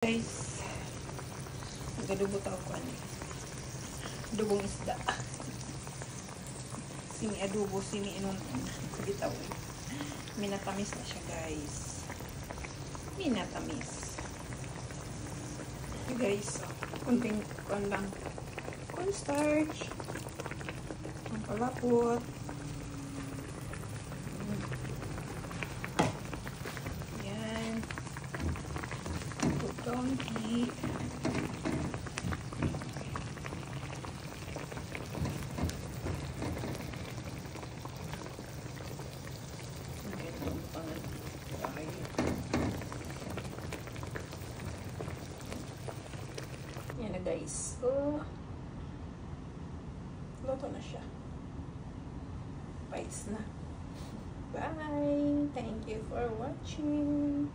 Guys, nagadubot ako adubong isda. Sini adobo, sini inon bitaw. Minatamis na siya, guys. Minatamis. Okay, guys, kunting lang cornstarch, ang palapot. Donkey. Yan na, guys. So, luto na siya. Bites na. Bye! Thank you for watching.